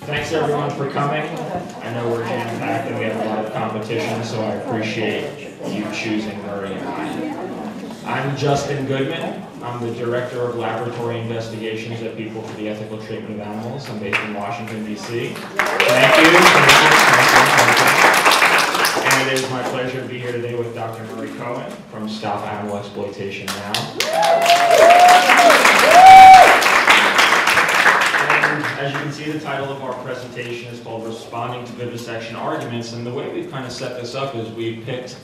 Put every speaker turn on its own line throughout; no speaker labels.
Thanks everyone for coming. I know we're jam-packed and we have a lot of competition, so I appreciate you choosing Murry and I. I'm Justin Goodman. I'm the Director of Laboratory Investigations at People for the Ethical Treatment of Animals. I'm based in Washington, D.C. Thank you. And it is my pleasure to be here today with Dr. Murry Cohen from Stop Animal Exploitation Now. As you can see, the title of our presentation is called Responding to Vivisection Arguments, and the way we've kind of set this up is we picked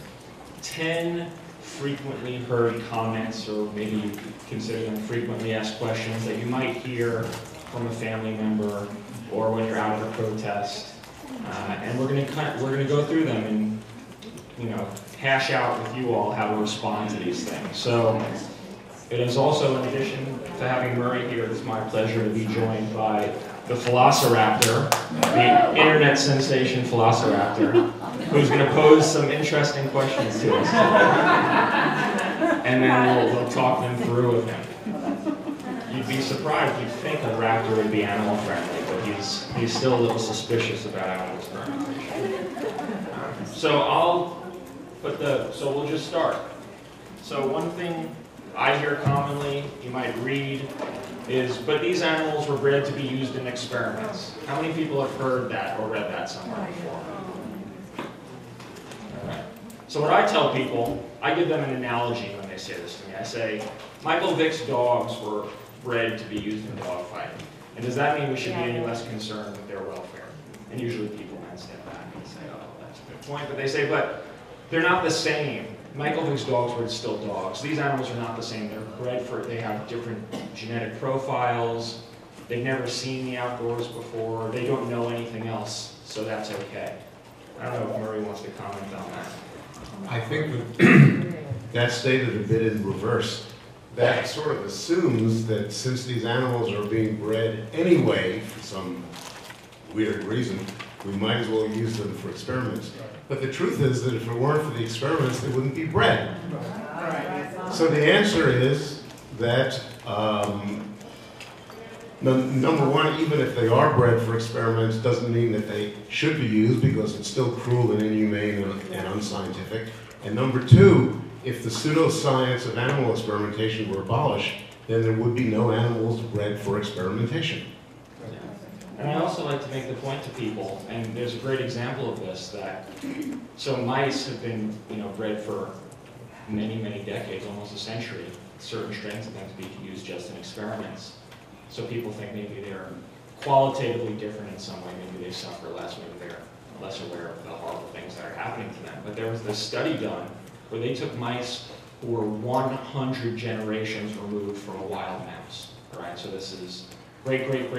10 frequently heard comments, or maybe you could consider them frequently asked questions that you might hear from a family member or when you're out at a protest, and we're going to go through them and hash out with you all how to respond to these things. So it is also, in addition to having Murry here, it is my pleasure to be joined by the Velociraptor, the internet sensation Velociraptor, who's going to pose some interesting questions to us. And then we'll talk them through with him. You'd be surprised, you'd think a raptor would be animal friendly, but he's still a little suspicious about animal experimentation. So we'll just start. So one thing I hear commonly, you might read, is, but these animals were bred to be used in experiments. How many people have heard that or read that somewhere before? All right. So what I tell people, I give them an analogy when they say this to me. I say, Michael Vick's dogs were bred to be used in dogfighting. And does that mean we should be any less concerned with their welfare? And usually people then step back and say, oh, that's a good point. But they say, but they're not the same. Michael Vick's dogs were still dogs. These animals are not the same. They're bred for, they have different genetic profiles. They've never seen the outdoors before. They don't know anything else, so that's okay. I don't know if Murry wants to comment on that.
I think that that's stated a bit in reverse. That sort of assumes that since these animals are being bred anyway, for some weird reason, we might as well use them for experiments. But the truth is that if it weren't for the experiments, they wouldn't be bred. So the answer is that, number one, even if they are bred for experiments, doesn't mean that they should be used, because it's still cruel and inhumane and unscientific. And number two, if the pseudoscience of animal experimentation were abolished, then there would be no animals bred for experimentation.
And I also like to make the point to people, and there's a great example of this, that so mice have been bred for many, many decades, almost a century, certain strains of them to be used just in experiments. So people think maybe they're qualitatively different in some way, maybe they suffer less, maybe they're less aware of the horrible things that are happening to them. But there was this study done where they took mice who were 100 generations removed from a wild mouse. Right? So this is great, 100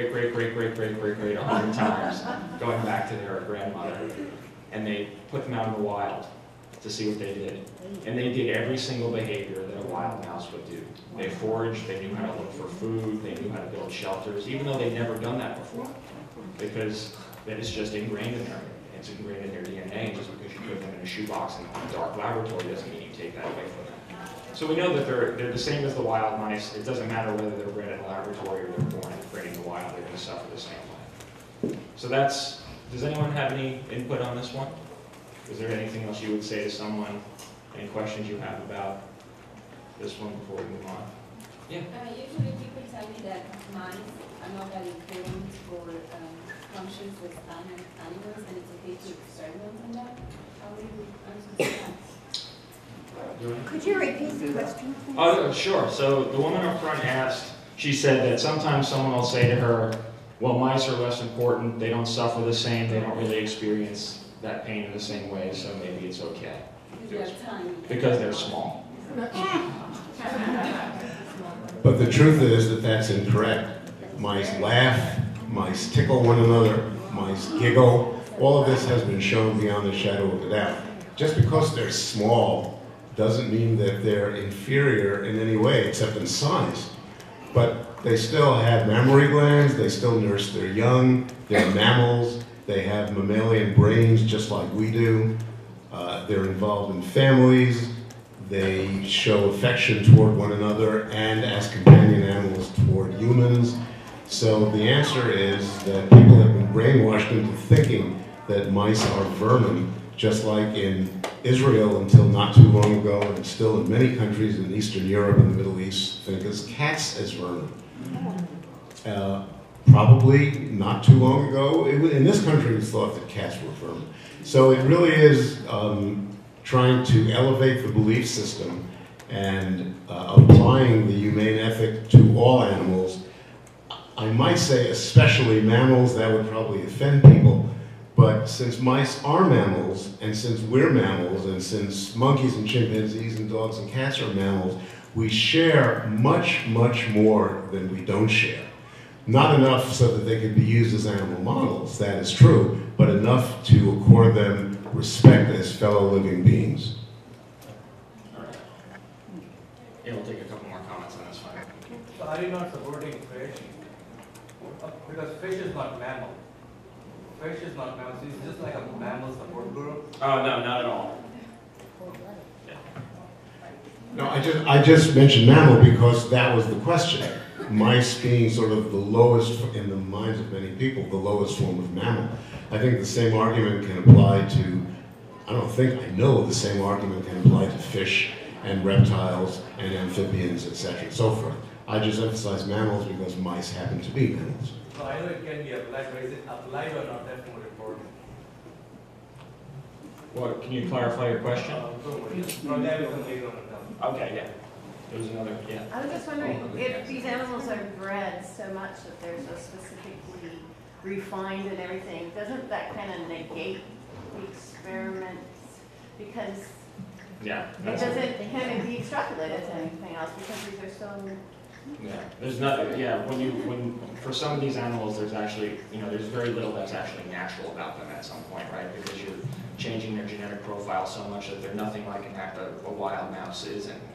times, going back to their grandmother. And they put them out in the wild to see what they did. And they did every single behavior that a wild mouse would do. They foraged, they knew how to look for food, they knew how to build shelters, even though they'd never done that before. Because that is just ingrained in them. It's ingrained in their DNA, and just because you put them in a shoebox in a dark laboratory doesn't mean you take that away from them. So we know that they're the same as the wild mice. It doesn't matter whether they're bred in a laboratory or they're born and bred in the wild, they're going to suffer the same way. So does anyone have any input on this one? Is there anything else you would say to someone? Any questions you have about this one before we move on? Yeah?
Usually people tell me that mice are not that important for functions with animals, and it's okay to experiment on that. How do you answer that?
Could you repeat the question, please?
Oh, sure. So the woman up front asked, she said that sometimes someone will say to her, well, mice are less important, they don't suffer the same, they don't really experience that pain in the same way, so maybe it's okay. Because they're small.
But the truth is that that's incorrect. Mice laugh, mice tickle one another, mice giggle. All of this has been shown beyond the shadow of a doubt. Just because they're small doesn't mean that they're inferior in any way, except in size. But they still have mammary glands, they still nurse their young, they're mammals, they have mammalian brains just like we do. They're involved in families, they show affection toward one another and as companion animals toward humans. So the answer is that people have been brainwashed into thinking that mice are vermin, just like in Israel until not too long ago, and still in many countries in Eastern Europe and the Middle East, think of cats as vermin. Probably not too long ago, in this country it was thought that cats were vermin. So it really is trying to elevate the belief system and applying the humane ethic to all animals. I might say especially mammals. That would probably offend people. But since mice are mammals, and since we're mammals, and since monkeys and chimpanzees and dogs and cats are mammals, we share much, much more than we don't share. Not enough so that they could be used as animal models, that is true, but enough to accord them respect as fellow living beings.
All right. Yeah, we'll take a couple more comments on this one.
So are you not supporting fish? Because fish is not mammal. Fish is not mammal. So it's just like a mammal support group.
Oh, no, not at all. Yeah.
No, I just mentioned mammal because that was the question. Mice being sort of the lowest, in the minds of many people, the lowest form of mammal. I think the same argument can apply to, I know the same argument can apply to fish and reptiles and amphibians, etc. and so forth. I just emphasize mammals because mice happen to be mammals.
So I know it can be applied, but is it applied or not? That's more important.
Well, can you clarify your question? Okay, yeah. There was another, yeah.
I was just wondering if these animals are bred so much that they're so specifically refined and everything, doesn't that kind of negate the experiments? Because
Yeah.
it doesn't kind of be extrapolated to anything else because these are so.
Yeah, there's nothing, yeah, for some of these animals, there's actually, there's very little that's actually natural about them at some point, right? Because you're changing their genetic profile so much that they're nothing like a wild mouse is anymore.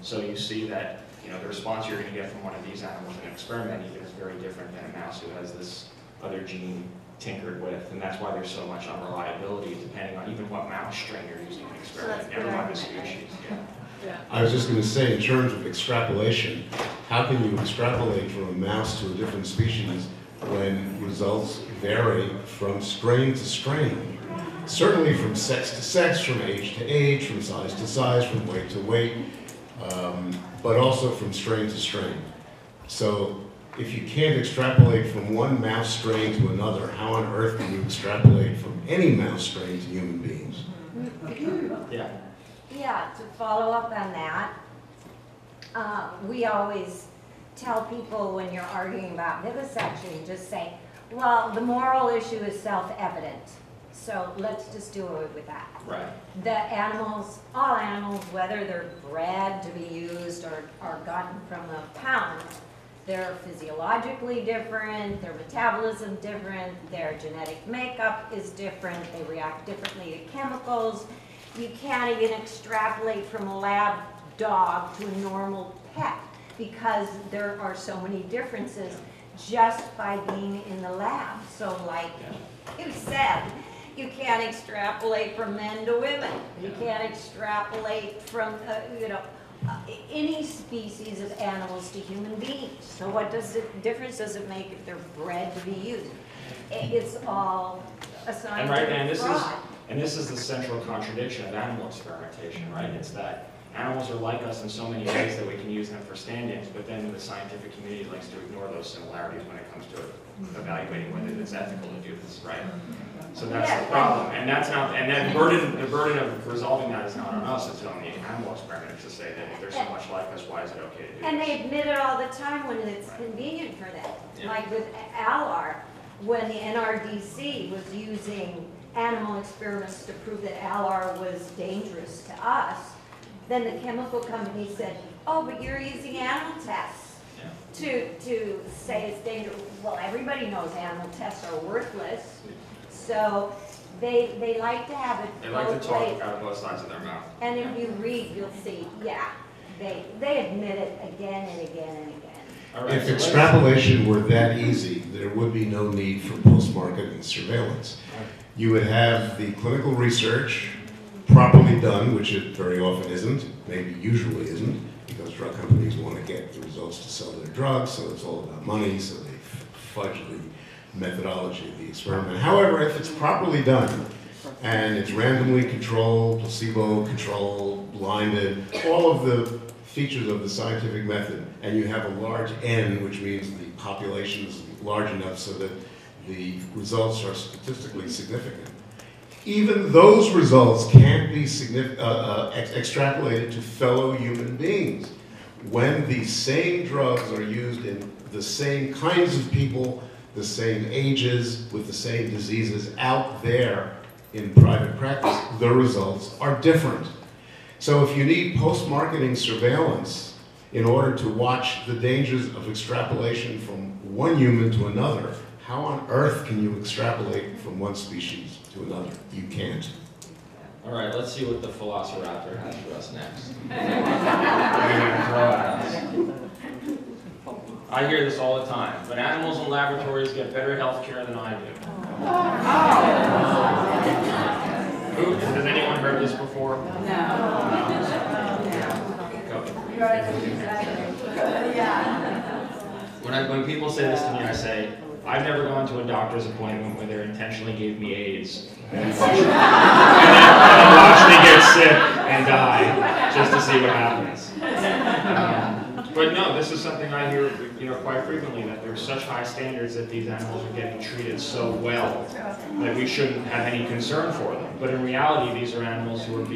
So you see that, the response you're going to get from one of these animals in an experiment even is very different than a mouse who has this other gene tinkered with, and that's why there's so much unreliability depending on even what mouse strain you're using in an experiment, never mind the species. Yeah.
I was just going to say, in terms of extrapolation, how can you extrapolate from a mouse to a different species when results vary from strain to strain? Certainly from sex to sex, from age to age, from size to size, from weight to weight, but also from strain to strain. So if you can't extrapolate from one mouse strain to another, how on earth can you extrapolate from any mouse strain to human beings?
Yeah.
Yeah, to follow up on that, we always tell people when you're arguing about vivisection, just say, well, the moral issue is self-evident. So let's just do away with that.
Right.
The animals, all animals, whether they're bred to be used or gotten from a pound, they're physiologically different, their metabolism different, their genetic makeup is different, they react differently to chemicals. You can't even extrapolate from a lab dog to a normal pet because there are so many differences just by being in the lab. So like you said, you can't extrapolate from men to women. You can't extrapolate from, any species of animals to human beings. So what difference does it make if they're bred to be used? It's all a scientific fraud.
And this is the central contradiction of animal experimentation, right? It's that animals are like us in so many ways that we can use them for stand-ins, but then the scientific community likes to ignore those similarities when it comes to evaluating whether it's ethical to do this, right? So that's the problem, and that's not. And then the burden of resolving that is not on us; it's on the animal experimenters to say that if they're so much like us, why is it okay to do
And
this?
they admit it all the time when it's convenient for them.
Yeah.
Like with ALAR, when the NRDC was using animal experiments to prove that ALAR was dangerous to us, then the chemical company said, oh, but you're using animal tests to say it's dangerous. Well, everybody knows animal tests are worthless. So they like to have it.
They like to talk out of both sides of their mouth.
And if you read, you'll see, they admit it again and again and again.
All right,
If
so
extrapolation were that easy, there would be no need for post-marketing surveillance. You would have the clinical research properly done, which it very often isn't, maybe usually isn't, because drug companies want to get the results to sell their drugs, so it's all about money, so they fudge the methodology of the experiment. However, if it's properly done, and it's randomly controlled, placebo-controlled, blinded, all of the features of the scientific method, and you have a large N, which means the population is large enough so that the results are statistically significant. Even those results can't be extrapolated to fellow human beings. When the same drugs are used in the same kinds of people, the same ages, with the same diseases out there in private practice, the results are different. So if you need post-marketing surveillance in order to watch the dangers of extrapolation from one human to another, how on earth can you extrapolate from one species to another? You can't.
All right, let's see what the Velociraptor has for us next. What are you gonna throw at us? I hear this all the time, but animals in laboratories get better health care than I do. Has anyone heard this before? When people say this to me, I say, I've never gone to a doctor's appointment where they intentionally gave me AIDS and watched me get sick and die just to see what happens. But no, this is something I hear, quite frequently, that there's such high standards that these animals are getting treated so well that we shouldn't have any concern for them. But in reality, these are animals who are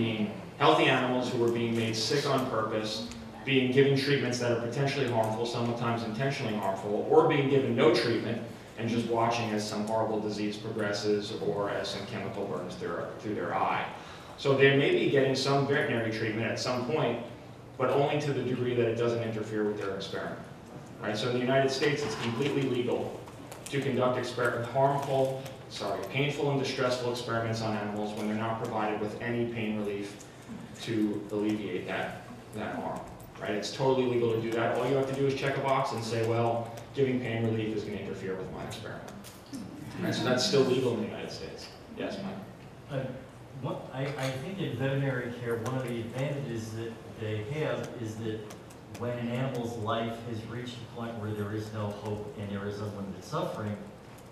healthy animals who are being made sick on purpose, being given treatments that are potentially harmful, sometimes intentionally harmful, or being given no treatment and just watching as some horrible disease progresses or as some chemical burns through their eye. So they may be getting some veterinary treatment at some point, but only to the degree that it doesn't interfere with their experiment. Right? So in the United States, it's completely legal to conduct painful and distressful experiments on animals when they're not provided with any pain relief to alleviate that harm. Right? It's totally legal to do that. All you have to do is check a box and say, well, giving pain relief is going to interfere with my experiment. Right? So that's still legal in the United States. Yes, Mike?
I think in veterinary care, one of the advantages that they have is that when an animal's life has reached a point where there is no hope and there is unlimited suffering,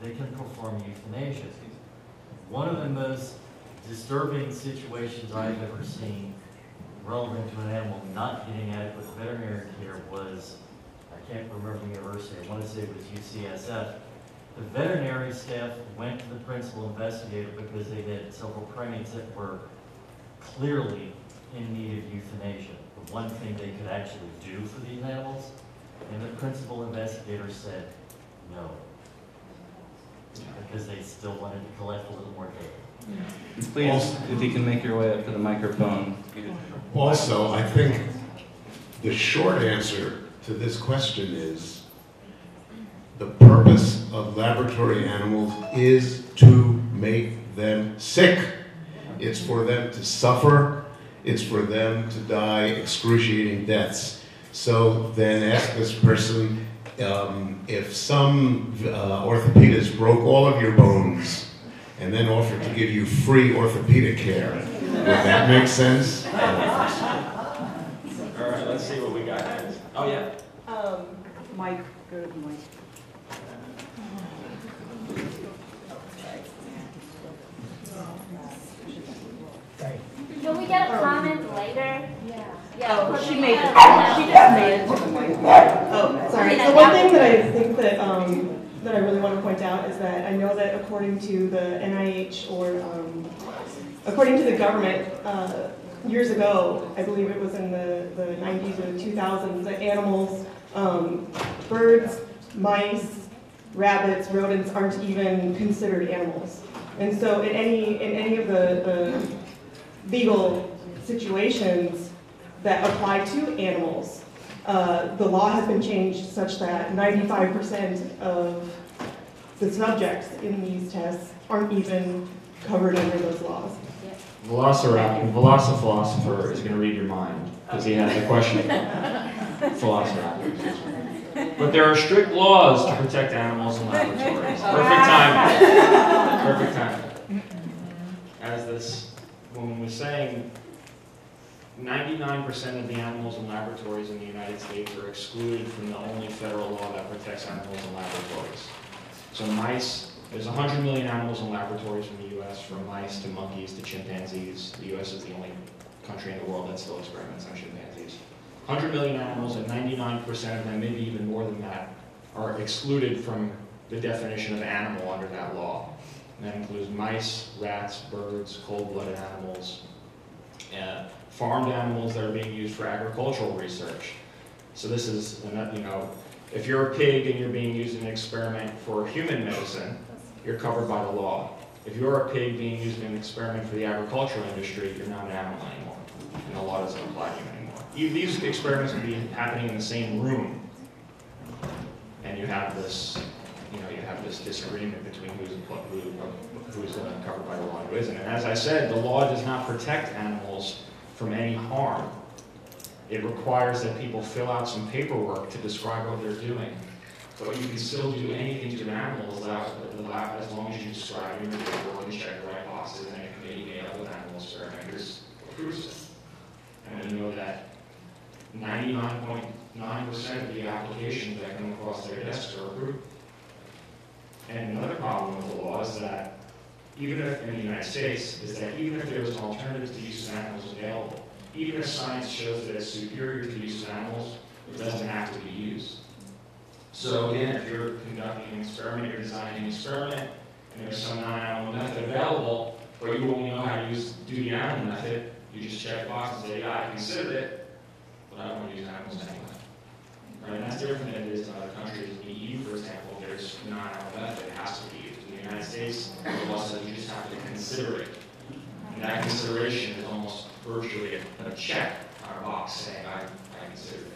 they can perform euthanasia. One of the most disturbing situations I've ever seen relevant to an animal not getting adequate veterinary care was, I can't remember the university, I want to say it was UCSF. The veterinary staff went to the principal investigator because they had several primates that were clearly in need of euthanasia. The one thing they could actually do for these animals, and the principal investigator said no, because they still wanted to collect a little more data.
Please, if you can make your way up to the microphone.
Also, I think the short answer to this question is the purpose of laboratory animals is to make them sick. It's for them to suffer. It's for them to die excruciating deaths. So then ask this person, if some orthopedist broke all of your bones and then offered to give you free orthopedic care, would that make sense?
All right, let's see what we got next. Oh, yeah.
Mike, go to Mike.
Can we get a comment later? Yeah.
Oh, she made it. She just made it to the mic. Oh, sorry. So one thing that I think that that I really want to point out is that I know that according to the NIH or according to the government, years ago, I believe it was in the 90s or the 2000s, that animals, birds, mice, rabbits, rodents aren't even considered animals. And so in any of the legal situations that apply to animals, the law has been changed such that 95% of the subjects in these tests aren't even covered under those laws.
Velociraptor is going to read your mind because he has a question. Velociraptor. But there are strict laws to protect animals in laboratories. Perfect timing. Perfect timing. As this woman was saying, 99% of the animals in laboratories in the United States are excluded from the only federal law that protects animals in laboratories. So mice, there's 100 million animals in laboratories in the US, from mice to monkeys to chimpanzees. The US is the only country in the world that still experiments on chimpanzees. 100 million animals, and 99% of them, maybe even more than that, are excluded from the definition of animal under that law. And that includes mice, rats, birds, cold-blooded animals, farmed animals that are being used for agricultural research. So this is, if you're a pig and you're being used in an experiment for human medicine, you're covered by the law. If you're a pig being used in an experiment for the agricultural industry, you're not an animal anymore, and the law doesn't apply to you anymore. These experiments would be happening in the same room, and you have this disagreement between who's covered by the law and who isn't. And as I said, the law does not protect animals from any harm. It requires that people fill out some paperwork to describe what they're doing. But you can still do anything to an animal as long as you describe your paperwork and check the right boxes, and a committee made up with animal experimenters approves it. And we know that 99.9% of the applications that come across their desks are approved. And another problem with the law is that, even if in the United States, is that even if there was an alternative to use of animals available, even if science shows that it's superior to the use of animals, it doesn't have to be used. So again, if you're conducting an experiment, you're designing an experiment, and there's some non-animal method available, but you only know how to do the animal method, you just check the box and say, yeah, I considered it, but I don't want to use animals anyway. Right? And that's different than it is in other countries. In the EU, for example, there's non-animal method, it has to be used. In the United States, the law says you just have to consider it. And that consideration is almost virtually a check on a box saying, I consider it.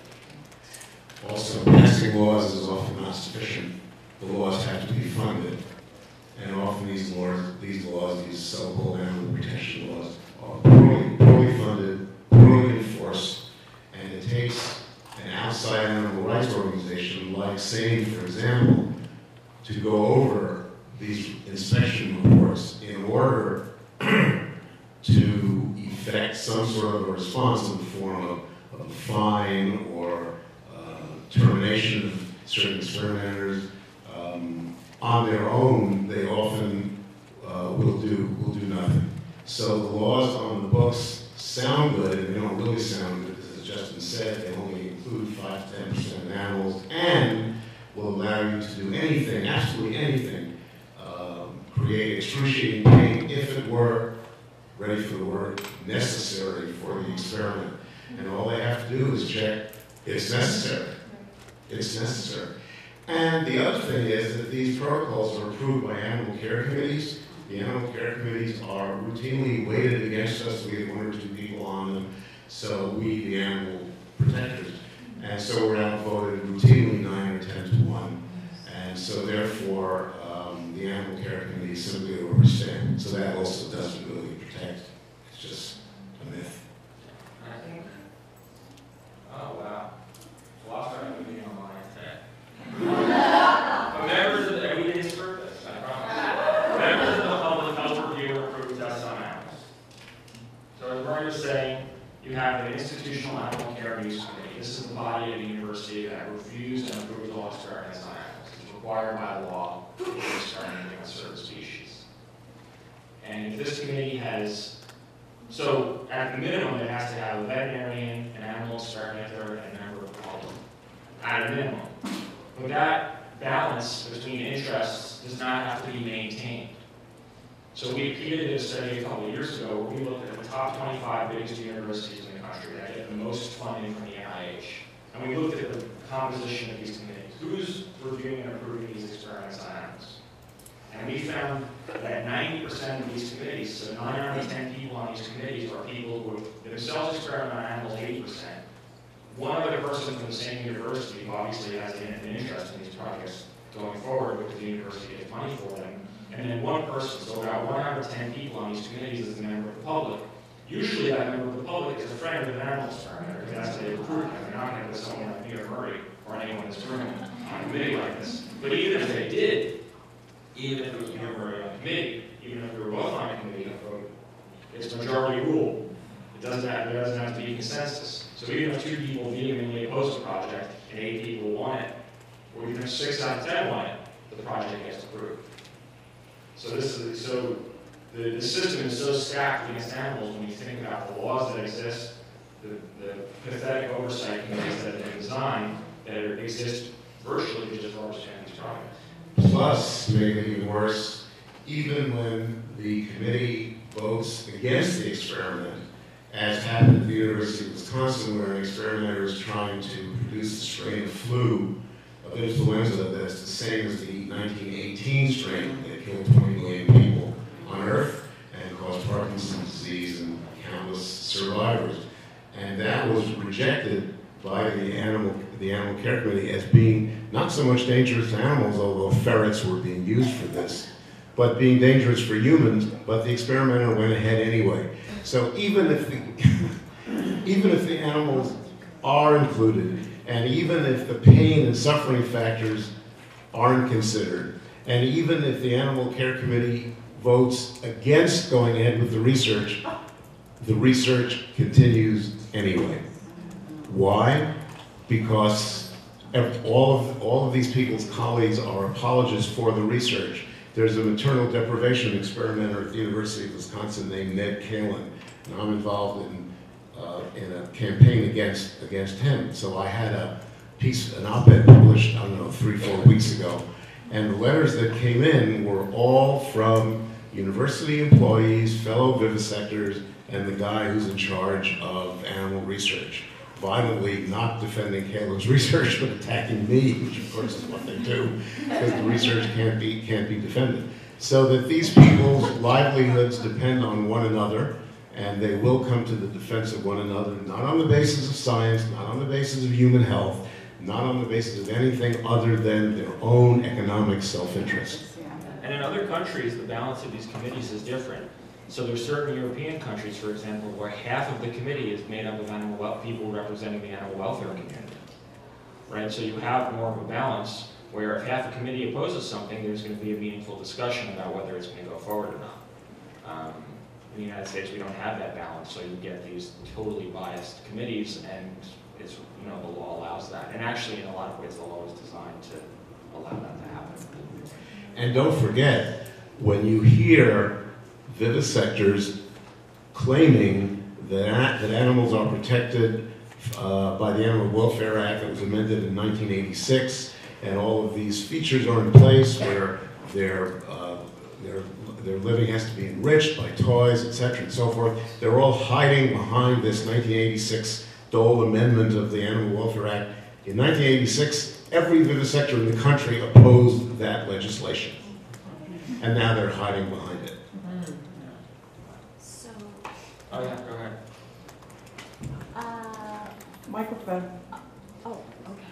Also, passing laws is often not sufficient. The laws have to be funded. And often these so-called animal protection laws, are poorly funded, poorly enforced, and it takes an outside animal rights organization like SANE, for example, to go over these inspection reports in order to effect some sort of a response in the form of a fine or termination of certain experimenters. On their own, they often will do nothing. So the laws on the books sound good, and they don't really sound good, because as Justin said, they only include 5 to 10% of animals, and will allow you to do anything, absolutely anything, create excruciating pain if it were, ready for the word, necessary for the experiment. And all they have to do is check, it's necessary. It's necessary. And the other thing is that these protocols are approved by animal care committees. The animal care committees are routinely weighted against us. We have 1 or 2 people on them. So we, the animal protectors, and so we're outvoted routinely 9 or 10 to 1. And so therefore, the animal care committee simply overstand. So that also doesn't really protect. It's just a myth.
I think, oh wow, lost our meeting online today. But members of the, we didn't script this, I promise. Members of the public health review approved tests on animals. So as Murry was saying, you have an institutional animal care use committee. This is the body of the university that reviews and approves all experiments on animals. It's required by law to be experimenting on certain species. And if this committee has, so at the minimum, it has to have a veterinarian, an animal experimenter, and a member of the public. At a minimum. But that balance between interests does not have to be maintained. So PETA did a study a couple of years ago where we looked at the top 25 biggest universities in the country that get the most funding from the NIH. And we looked at the composition of these committees. Who's reviewing and approving these experiments on animals? And we found that 90% of these committees, so 9 out of 10 people on these committees, are people who themselves experiment on animals 80%. One other person from the same university who obviously has an interest in these projects going forward because the university gets money for them. And then one person, so about 1 out of 10 people on these committees is a member of the public. Usually that member of the public is a friend of an animal experimenter, because that's how they recruit them. They're not going to put someone like me or Murry or anyone in this room on a committee like this. But even if they did, even if it was me or Murry on a committee, even if we were both on a committee, it's majority rule. There doesn't have to be consensus. So even if 2 people vehemently oppose the project and 8 people want it, or even if 6 out of 10 want it, the the project gets approved. So the system is so stacked against animals when you think about the laws that exist, the pathetic oversight committees that have been designed that exist virtually to just overstand these projects.
Plus, to make it even worse, even when the committee votes against the experiment, as happened at the University of Wisconsin, where an experimenter is trying to produce a strain of flu, of influenza, that's the same as the 1918 strain that killed 20 million people on Earth and caused Parkinson's disease and countless survivors. And that was rejected by the Animal Care Committee as being not so much dangerous to animals, although ferrets were being used for this, but being dangerous for humans, but the experimenter went ahead anyway. So even if the animals are included, and even if the pain and suffering factors aren't considered, and even if the Animal Care Committee votes against going ahead with the research continues anyway. Why? Because all of these people's colleagues are apologists for the research. There's a maternal deprivation experimenter at the University of Wisconsin named Ned Kalin, and I'm involved in a campaign against him. So I had an op-ed published, I don't know, 3-4 weeks ago, and the letters that came in were all from university employees, fellow vivisectors, and the guy who's in charge of animal research, violently not defending Kalin's research, but attacking me, which of course is what they do, because the research can't be defended. So that these people's livelihoods depend on one another, and they will come to the defense of one another, not on the basis of science, not on the basis of human health, not on the basis of anything other than their own economic self-interest.
And in other countries, the balance of these committees is different. So there's certain European countries, for example, where half of the committee is made up of people representing the animal welfare community, right? So you have more of a balance where if half the committee opposes something, there's going to be a meaningful discussion about whether it's going to go forward or not. In the United States, we don't have that balance, so you get these totally biased committees, and it's, the law allows that. And actually, in a lot of ways, the law is designed to allow that to happen.
And don't forget, when you hear vivisectors claiming that animals are protected by the Animal Welfare Act that was amended in 1986, and all of these features are in place where their living has to be enriched by toys, etc., and so forth. They're all hiding behind this 1986 Dole Amendment of the Animal Welfare Act. In 1986, every vivisector in the country opposed that legislation, and now they're hiding behind it.
So,
Oh yeah, go ahead.
Microphone.
Oh, okay.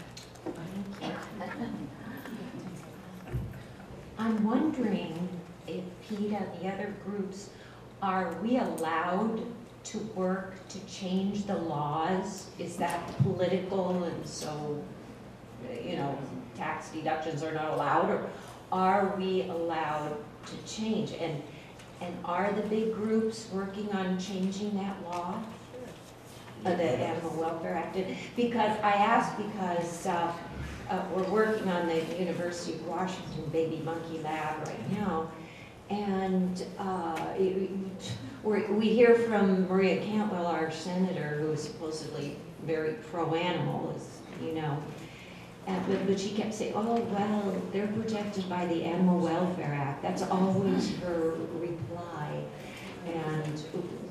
I'm wondering if PETA and the other groups, are we allowed to work to change the laws? Is that political and so, tax deductions are not allowed? Or are we allowed to change? And are the big groups working on changing that law? The Animal Welfare Act? Because I ask because we're working on the University of Washington Baby Monkey Lab right now, and we hear from Maria Cantwell, our senator, who is supposedly very pro-animal, but she kept saying, oh, well, they're protected by the Animal Welfare Act. That's always her reply, and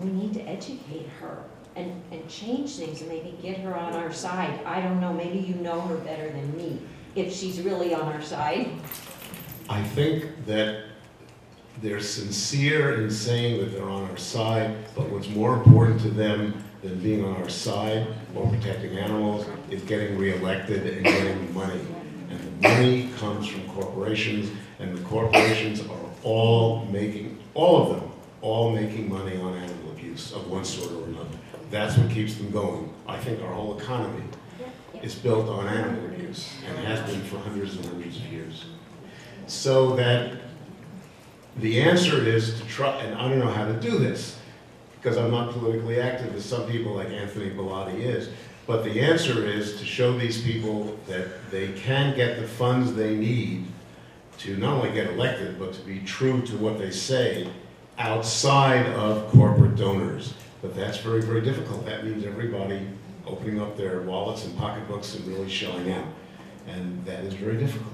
we need to educate her and change things and maybe get her on our side. I don't know, maybe you know her better than me, if she's really on our side.
I think that they're sincere in saying that they're on our side, but what's more important to them than being on our side or protecting animals is getting reelected and getting money. And the money comes from corporations, and the corporations are all making money on animal abuse of one sort or another. That's what keeps them going. I think our whole economy is built on animal abuse and has been for hundreds and hundreds of years. So that the answer is to try, and I don't know how to do this, because I'm not politically active as some people like Anthony Bellotti is, but the answer is to show these people that they can get the funds they need to not only get elected, but to be true to what they say outside of corporate donors. But that's very, very difficult. That means everybody opening up their wallets and pocketbooks and really shelling out. And that is very difficult.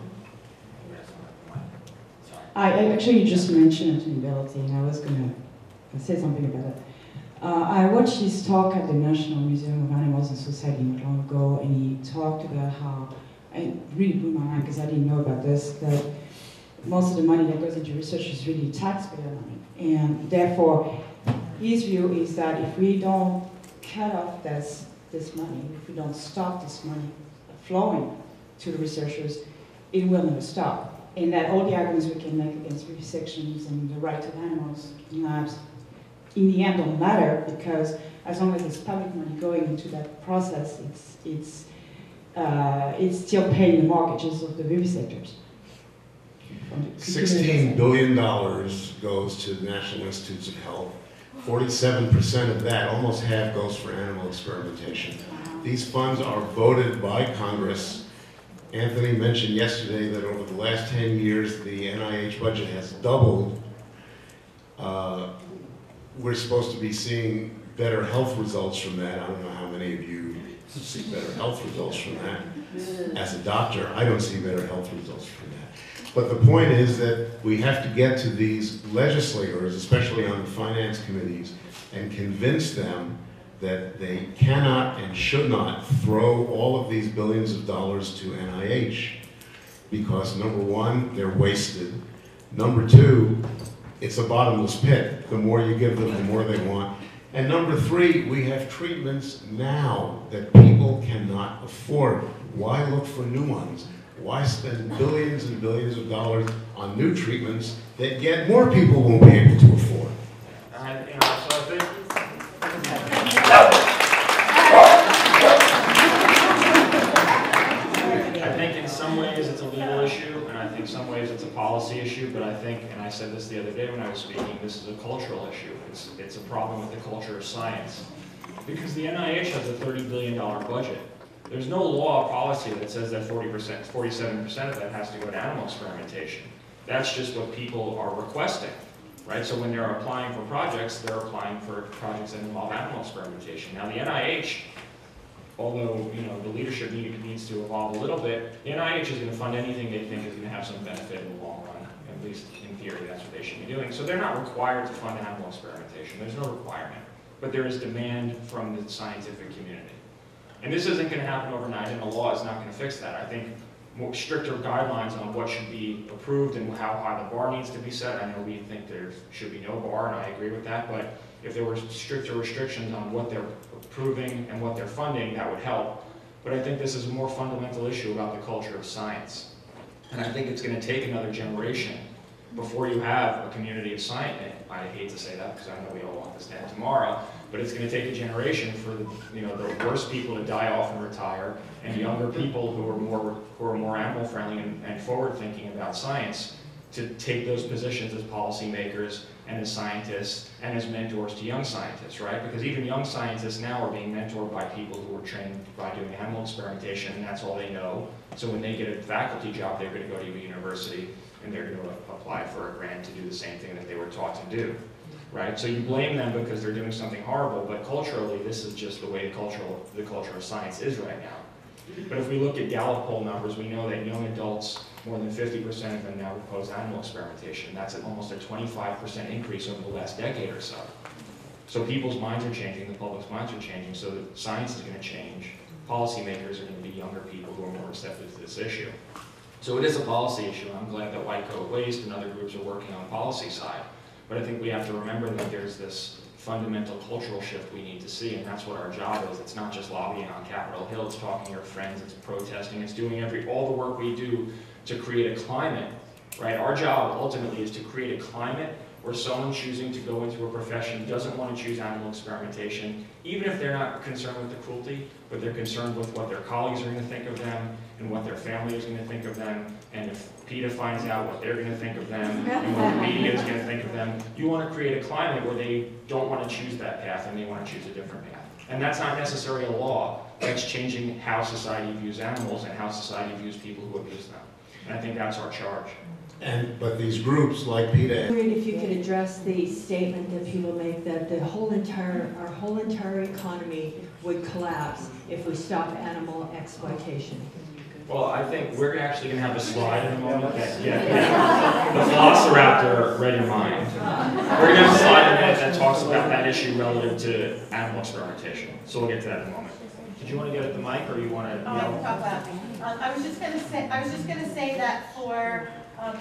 I actually just mentioned accountability, and I was going to say something about it. I watched his talk at the National Museum of Animals and Society not long ago, and he talked about how, it really blew my mind because I didn't know about this, that most of the money that goes into research is really taxpayer money. And therefore, his view is that if we don't cut off this money, if we don't stop this money flowing to the researchers, it will never stop. And that all the arguments we can make against vivisections and the right to animals in labs, in the end don't matter, because as long as there's public money going into that process, it's still paying the mortgages of the vivisectors.
$16 billion goes to the National Institutes of Health. 47% of that, almost half, goes for animal experimentation. These funds are voted by Congress. Anthony mentioned yesterday that over the last 10 years, the NIH budget has doubled. We're supposed to be seeing better health results from that. I don't know how many of you see better health results from that. As a doctor, I don't see better health results from that. But the point is that we have to get to these legislators, especially on the finance committees, and convince them that they cannot and should not throw all of these billions of dollars to NIH, because number one, they're wasted. Number two, it's a bottomless pit. The more you give them, the more they want. And number three, we have treatments now that people cannot afford. Why look for new ones? Why spend billions and billions of dollars on new treatments that yet more people won't be able to afford?
I think in some ways it's a legal issue, and I think in some ways it's a policy issue, but I think, and I said this the other day when I was speaking, this is a cultural issue. It's a problem with the culture of science. Because the NIH has a $30 billion budget. There's no law or policy that says that 47% of that has to go to animal experimentation. That's just what people are requesting, right? So when they're applying for projects, they're applying for projects that involve animal experimentation. Now the NIH, although the leadership needs to evolve a little bit, the NIH is going to fund anything they think is going to have some benefit in the long run. At least in theory, that's what they should be doing. So they're not required to fund animal experimentation. There's no requirement. But there is demand from the scientific community. And this isn't going to happen overnight, and the law is not going to fix that. I think more stricter guidelines on what should be approved and how high the bar needs to be set. I know we think there should be no bar, and I agree with that, but if there were stricter restrictions on what they're approving and what they're funding, that would help. But I think this is a more fundamental issue about the culture of science. And I think it's going to take another generation before you have a community of science. I hate to say that because I know we all want this to end tomorrow, but it's going to take a generation for the worst people to die off and retire, and younger people who are more animal friendly and forward thinking about science to take those positions as policymakers and as scientists and as mentors to young scientists, right? Because even young scientists now are being mentored by people who were trained by doing animal experimentation, and that's all they know. So when they get a faculty job, they're going to go to a university and they're going to apply for a grant to do the same thing that they were taught to do, right? So you blame them because they're doing something horrible, but culturally, this is just the way the culture of science is right now. But if we look at Gallup poll numbers, we know that young adults, more than 50% of them now oppose animal experimentation. That's almost a 25% increase over the last decade or so. So people's minds are changing, the public's minds are changing, so the science is going to change. Policymakers are going to be younger people who are more receptive to this issue. So it is a policy issue, and I'm glad that White Coat Waste and other groups are working on the policy side. But I think we have to remember that there's this fundamental cultural shift we need to see, and that's what our job is. It's not just lobbying on Capitol Hill, it's talking to your friends, it's protesting, it's doing all the work we do to create a climate, right? Our job ultimately is to create a climate where someone choosing to go into a profession doesn't want to choose animal experimentation, even if they're not concerned with the cruelty, but they're concerned with what their colleagues are going to think of them and what their family is going to think of them, and if PETA finds out what they're going to think of them and what the media is going to think of them. You want to create a climate where they don't want to choose that path and they want to choose a different path. And that's not necessarily a law. That's changing how society views animals and how society views people who abuse them. And I think that's our charge.
But these groups like PETA.
I wondered if you could address the statement that people make that our whole entire economy would collapse if we stop animal exploitation.
Well, I think we're actually going to have a slide in a moment that the Velociraptor read your mind. We're going to have a slide in a minute that talks about that issue relative to animal experimentation. So we'll get to that in a moment. Did you want to get at the mic, or you want to yell?
I was just going to say that for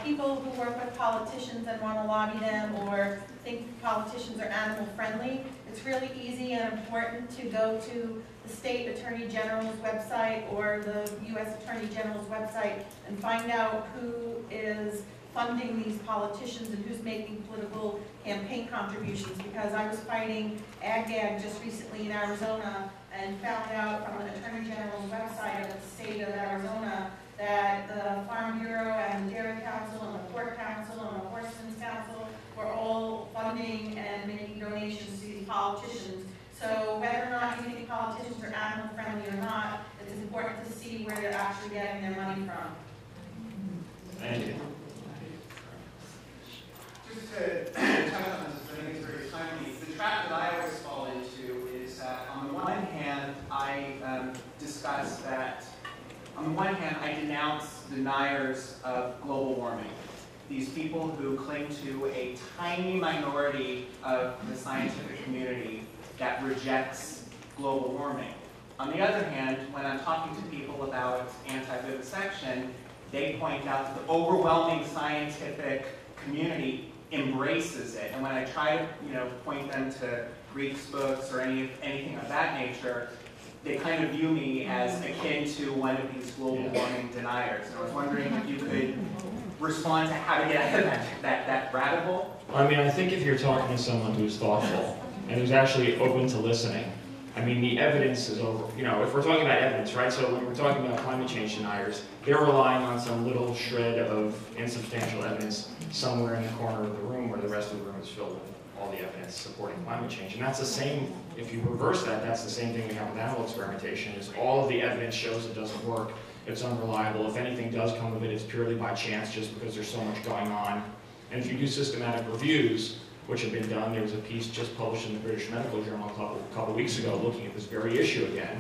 people who work with politicians and want to lobby them or think politicians are animal friendly, it's really easy and important to go to the State Attorney General's website or the U.S. Attorney General's website and find out who is funding these politicians and who's making political campaign contributions, because I was fighting ag-gag just recently in Arizona and found out from the Attorney General's website of the state of Arizona that the Farm Bureau and the Dairy Council and the Pork Council and the Horsemen's Council were all funding and making donations to these politicians. So whether or not you think politicians are animal friendly or not, it's important to see where they're actually getting their money from.
Thank you.
Just to touch on this, I think it's very timely. The trap that I always fall into is that on the one hand, I discuss that, on the one hand, I denounce deniers of global warming. These people who cling to a tiny minority of the scientific community that rejects global warming. On the other hand, when I'm talking to people about anti-vivisection, they point out that the overwhelming scientific community embraces it. And when I try to, point them to Greek's books or anything of that nature, they kind of view me as akin to one of these global warming deniers. And I was wondering if you could respond to how to get out of that rabbit hole.
I mean, I think if you're talking to someone who's thoughtful and who's actually open to listening, I mean, the evidence is over. If we're talking about evidence, right? So when we're talking about climate change deniers, they're relying on some little shred of insubstantial evidence somewhere in the corner of the room where the rest of the room is filled with all the evidence supporting climate change. And that's the same, if you reverse that, that's the same thing we have with animal experimentation, is all of the evidence shows it doesn't work, it's unreliable. If anything does come of it, it's purely by chance just because there's so much going on. And if you do systematic reviews, which have been done, there was a piece just published in the British Medical Journal a couple weeks ago looking at this very issue again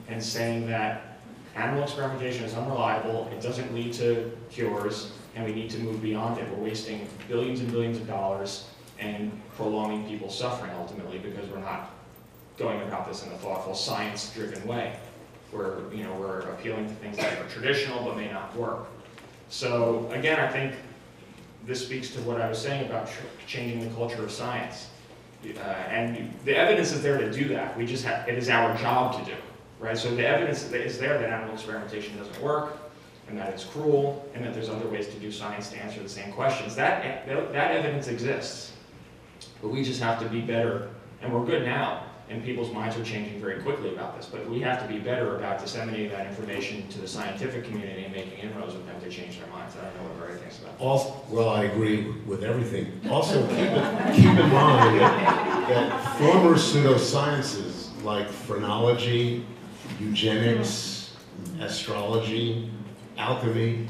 and saying that animal experimentation is unreliable, it doesn't lead to cures, and we need to move beyond it. We're wasting billions and billions of dollars and prolonging people's suffering ultimately because we're not going about this in a thoughtful, science-driven way. We're appealing to things that are traditional but may not work. So again, I think this speaks to what I was saying about changing the culture of science. And the evidence is there to do that. We just have, it is our job to do, right? So the evidence is there that animal experimentation doesn't work, and that it's cruel, and that there's other ways to do science to answer the same questions. That evidence exists, but we just have to be better, and we're good now, and people's minds are changing very quickly about this, but we have to be better about disseminating that information to the scientific community and making inroads with them to change their minds. I don't know what Murray thinks about that.
Also, well, I agree with everything. Also, keep in mind that former pseudosciences like phrenology, eugenics, astrology, alchemy,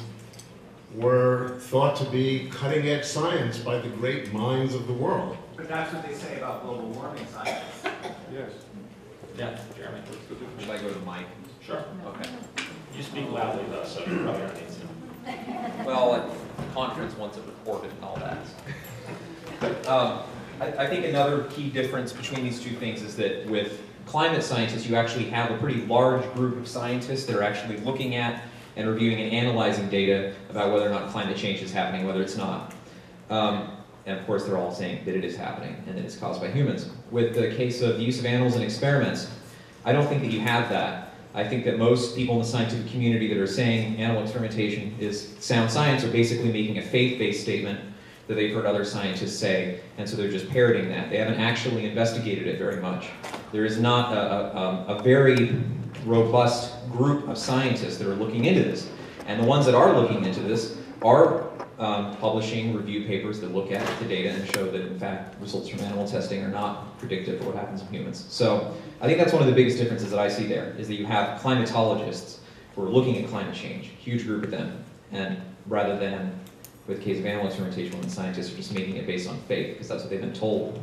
were thought to be cutting-edge science by the great minds of the world.
But that's what they say about global warming science.
Yes. Yeah, Jeremy.
Should I go to Mike?
Sure.
Okay.
You speak loudly though, so you probably don't need to.
Well, the conference wants it recorded and all that. But I think another key difference between these two things is that with climate scientists, you actually have a pretty large group of scientists that are actually looking at and reviewing and analyzing data about whether or not climate change is happening, whether it's not. And of course, they're all saying that it is happening and that it's caused by humans. With the case of the use of animals in experiments, I don't think that you have that. I think that most people in the scientific community that are saying animal experimentation is sound science are basically making a faith-based statement that they've heard other scientists say, and so they're just parroting that. They haven't actually investigated it very much. There is not a very robust group of scientists that are looking into this. And the ones that are looking into this are publishing review papers that look at the data and show that, in fact, results from animal testing are not predictive for what happens in humans. So I think that's one of the biggest differences that I see there, is that you have climatologists who are looking at climate change, huge group of them, and rather than with the case of animal experimentation when the scientists are just making it based on faith, because that's what they've been told.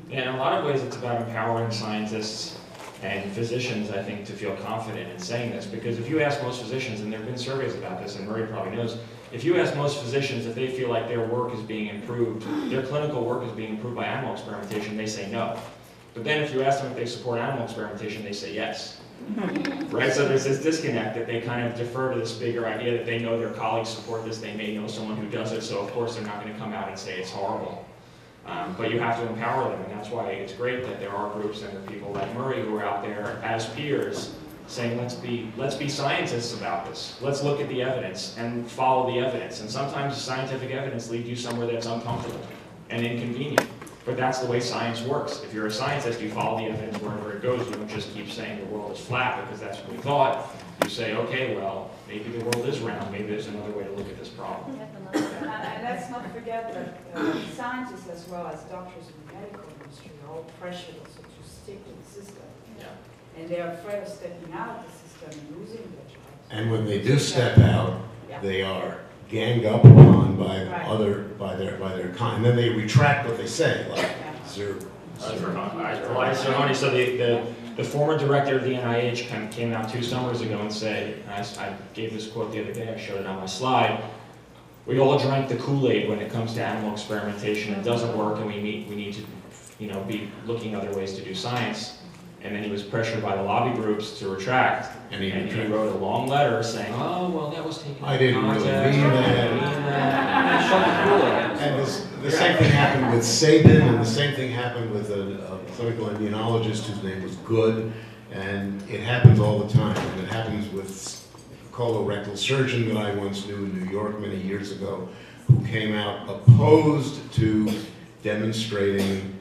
Yeah, in a lot of ways it's about empowering scientists and physicians, I think, to feel confident in saying this, because if you ask most physicians, and there have been surveys about this, and Murray probably knows, if you ask most physicians if they feel like their work is being improved, their clinical work is being improved by animal experimentation, they say no. But then if you ask them if they support animal experimentation, they say yes. Right? So there's this disconnect that they kind of defer to this bigger idea that they know their colleagues support this, they may know someone who does it, so of course they're not going to come out and say it's horrible. But you have to empower them, and that's why it's great that there are groups and there are people like Murray who are out there as peers saying, let's be scientists about this. Let's look at the evidence and follow the evidence. And sometimes scientific evidence leads you somewhere that's uncomfortable and inconvenient. But that's the way science works. If you're a scientist, you follow the evidence wherever it goes. You don't just keep saying the world is flat because that's what we thought. You say, okay, well, maybe the world is round. Maybe there's another way to look at this problem.
And let's not forget that scientists as well as doctors in the medical industry are all pressured also to stick to the system.
Yeah.
And they're afraid of stepping out of the system and losing their jobs.
And when they do step out,
Yeah.
they are ganged up upon by
Right.
by their kind, and then they retract what they say, like zero.
So the former director of the NIH came out 2 summers ago and said, and I gave this quote the other day, I showed it on my slide, we all drank the Kool-Aid when it comes to animal experimentation. It doesn't work, and we need to, be looking other ways to do science. And then he was pressured by the lobby groups to retract, and he wrote a long letter saying, "Oh, well, that was taken.
I didn't really mean that." And the same thing happened with Sabin, and the same thing happened with a clinical immunologist whose name was Good, and it happens all the time. And it happens with a colorectal surgeon that I once knew in New York many years ago, who came out opposed to demonstrating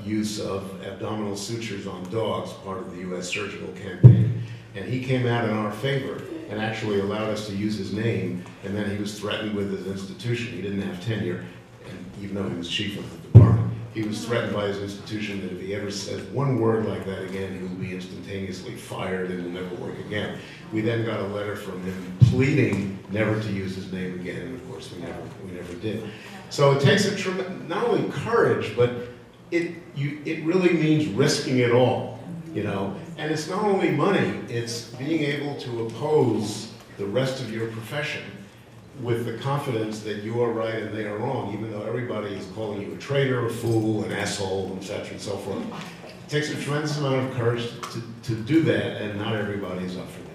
use of abdominal sutures on dogs, part of the U.S. surgical campaign. And he came out in our favor and actually allowed us to use his name, and then he was threatened with his institution. He didn't have tenure, and even though he was chief of the department, he was threatened by his institution that if he ever says one word like that again, he will be instantaneously fired and will never work again. We then got a letter from him pleading never to use his name again, and of course we never did. So it takes not only courage, but it really means risking it all, And it's not only money, it's being able to oppose the rest of your profession with the confidence that you are right and they are wrong, even though everybody is calling you a traitor, a fool, an asshole, etc. and so forth. It takes a tremendous amount of courage to do that, and not everybody is up for that.